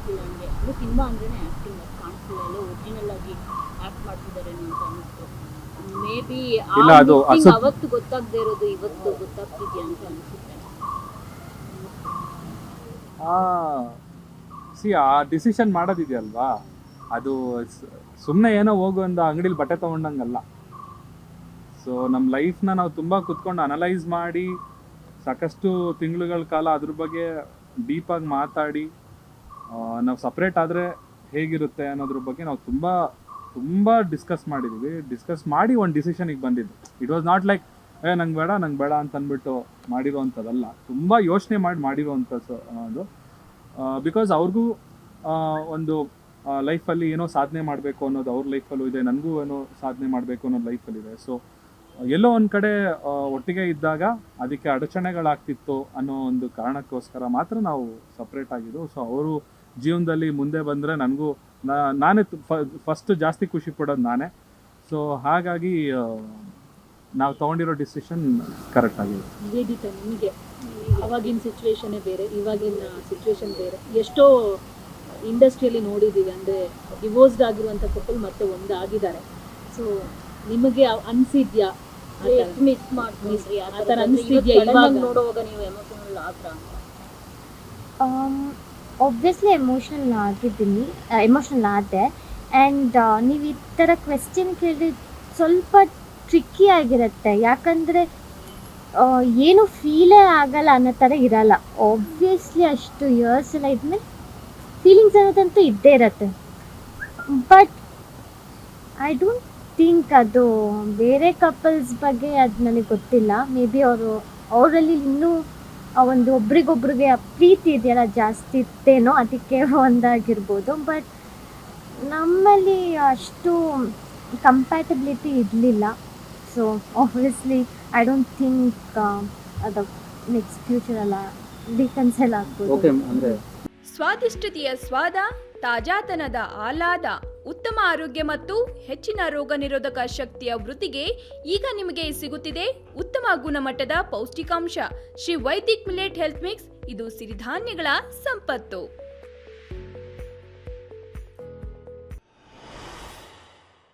ಕಾಣಿಸ್ತಿಲ್ಲ ನನಗೆ. ಅದು ಸಿನಿಮಾ ಅಂದ್ರೇ ಆ್ಯಕ್ಟಿಂಗ್, ಅದು ಕಾಣಿಸ್ತಿಲ್ಲ, ಎಲ್ಲ ಒರಿಜಿನಲ್ ಆಗಿ ಆ್ಯಕ್ಟ್ ಮಾಡ್ತಿದ್ದಾರೇನೋ ಅಂತ ಅನ್ನಿಸ್ತು. ಮೇ ಬಿ ಇಲ್ಲ, ಅದು ಅವತ್ತು ಗೊತ್ತಾಗದೇ ಇರೋದು ಇವತ್ತು ಗೊತ್ತಾಗ್ತಿದ್ಯಾ ಅಂತ ಅನಿಸುತ್ತೆ. ಆ ಡಿಸಿಷನ್ ಮಾಡೋದಿದೆಯಲ್ವಾ, ಅದು ಸುಮ್ಮನೆ ಏನೋ ಹೋಗು ಒಂದು ಅಂಗಡಿಲಿ ಬಟ್ಟೆ ತೊಗೊಂಡಂಗಲ್ಲ. ಸೊ ನಮ್ಮ ಲೈಫ್ನ ನಾವು ತುಂಬ ಕುತ್ಕೊಂಡು ಅನಲೈಸ್ ಮಾಡಿ ಸಾಕಷ್ಟು ತಿಂಗಳುಗಳ ಕಾಲ ಅದ್ರ ಬಗ್ಗೆ ಡೀಪಾಗಿ ಮಾತಾಡಿ ನಾವು ಸಪ್ರೇಟ್ ಆದರೆ ಹೇಗಿರುತ್ತೆ ಅನ್ನೋದ್ರ ಬಗ್ಗೆ ನಾವು ತುಂಬ ಡಿಸ್ಕಸ್ ಮಾಡಿದ್ದೀವಿ. ಡಿಸ್ಕಸ್ ಮಾಡಿ ಒಂದು ಡಿಸಿಷನಿಗೆ ಬಂದಿದ್ದು. ಇಟ್ ವಾಸ್ ನಾಟ್ ಲೈಕ್ ನಂಗೆ ಬೇಡ ಅಂತ ಅಂದ್ಬಿಟ್ಟು ಮಾಡಿರೋವಂಥದ್ದಲ್ಲ. ತುಂಬ ಯೋಚನೆ ಮಾಡಿ ಮಾಡಿರೋವಂಥದ್ದು ಅದು. ಬಿಕಾಸ್ ಅವ್ರಿಗೂ ಒಂದು ಲೈಫಲ್ಲಿ ಏನೋ ಸಾಧನೆ ಮಾಡಬೇಕು ಅನ್ನೋದು ಅವ್ರ ಲೈಫಲ್ಲೂ ಇದೆ, ನನಗೂ ಏನೋ ಸಾಧನೆ ಮಾಡಬೇಕು ಅನ್ನೋದು ಲೈಫಲ್ಲಿದೆ. ಸೊ ಎಲ್ಲೋ ಒಂದು ಕಡೆ ಒಟ್ಟಿಗೆ ಇದ್ದಾಗ ಅದಕ್ಕೆ ಅಡಚಣೆಗಳಾಗ್ತಿತ್ತು ಅನ್ನೋ ಒಂದು ಕಾರಣಕ್ಕೋಸ್ಕರ ಮಾತ್ರ ನಾವು ಸಪ್ರೇಟ್ ಆಗಿದ್ದು. ಸೊ ಅವರು ಜೀವನದಲ್ಲಿ ಮುಂದೆ ಬಂದರೆ ನನಗೂ ನಾನೇ ಫಸ್ಟ್ ಜಾಸ್ತಿ ಖುಷಿ ಪಡೋದು ನಾನೇ. ಸೊ ಹಾಗಾಗಿ ನಾವು ತೊಗೊಂಡಿರೋ ಡಿಸಿಷನ್ ಕರೆಕ್ಟ್ ಆಗಿದೆ. ವೇದಿತ, ನಿಮಗೆ ಅವಾಗಿನ ಸಿಚುವೇಶನ್ನೇ ಬೇರೆ, ಇವಾಗಿನ ಸಿಚುವೇಶನ್ ಬೇರೆ. ಎಷ್ಟೋ ಇಂಡಸ್ಟ್ರಿಯಲ್ಲಿ ನೋಡಿದ್ದೀವಿ, ಅಂದರೆ ಡಿವೋರ್ಸ್ಡ್ ಆಗಿರುವಂಥ ಕಪಲ್ ಮತ್ತೆ ಒಂದಾಗಿದ್ದಾರೆ. ಸೊ ನಿಮಗೆ ಅನಿಸಿದ್ಯಾ ಮಿಸ್ ಮಾಡ್ತೀವಿ ಆ ಥರ ಅನಿಸ್ತಿದ್ಯಾ ಇವಾಗ ನೋಡುವಾಗ? ನೀವು ಎಮೋಷನಲ್ ಆದ್ರ? ಒಬ್ವಿಯಸ್ಲಿ ಎಮೋಷನಲ್ ಆದೆ. ಆ್ಯಂಡ್ ನೀವು ಈ ಥರ ಕ್ವೆಶ್ಚನ್ ಕೇಳಿ ಸ್ವಲ್ಪ ಟ್ರಿಕ್ಕಿ ಆಗಿರುತ್ತೆ. ಯಾಕಂದರೆ ಏನು ಫೀಲೇ ಆಗಲ್ಲ ಅನ್ನೋ ಥರ ಇರಲ್ಲ. ಒಬ್ವಿಯಸ್ಲಿ ಅಷ್ಟು ಇಯರ್ಸ್ ಎಲ್ಲ ಇದ್ಮೇಲೆ ಫೀಲಿಂಗ್ಸ್ ಅನ್ನೋದಂತೂ ಇದ್ದೇ ಇರತ್ತೆ. ಬಟ್ ಐ ಡೋಂಟ್ ಥಿಂಕ್ ಅದು ಬೇರೆ ಕಪಲ್ಸ್ ಬಗ್ಗೆ ಅದು ನನಗೆ ಗೊತ್ತಿಲ್ಲ. ಮೇ ಬಿ ಅವರಲ್ಲಿ ಇನ್ನೂ ಒಂದು ಒಬ್ರಿಗೊಬ್ರಿಗೆ ಪ್ರೀತಿ ಇದೆಯಲ್ಲ ಜಾಸ್ತಿ ಇತ್ತೇನೋ, ಅದಕ್ಕೆ ಒಂದಾಗಿರ್ಬೋದು. ಬಟ್ ನಮ್ಮಲ್ಲಿ ಅಷ್ಟು ಕಂಪ್ಯಾಟಬಿಲಿಟಿ ಇರಲಿಲ್ಲ. So obviously I don't think ಅದು ನೆಕ್ಸ್ಟ್ ಫ್ಯೂಚರೆಲ್ಲ ರಿಕನ್ಸೈಲ್ ಆಗ್ಬೋದು. ಸ್ವಾದಿಷ್ಟತೆಯ ಸ್ವಾದ, ತಾಜಾತನದ ಆಹ್ಲಾದ, ಉತ್ತಮ ಆರೋಗ್ಯ ಮತ್ತು ಹೆಚ್ಚಿನ ರೋಗ ನಿರೋಧಕ ಶಕ್ತಿಯ ವೃದ್ಧಿಗೆ ಈಗ ನಿಮಗೆ ಸಿಗುತ್ತಿದೆ ಉತ್ತಮ ಗುಣಮಟ್ಟದ ಪೌಷ್ಟಿಕಾಂಶ. Shri Vaidik millet health mix. ಇದು ಸಿರಿಧಾನ್ಯಗಳ ಸಂಪತ್ತು.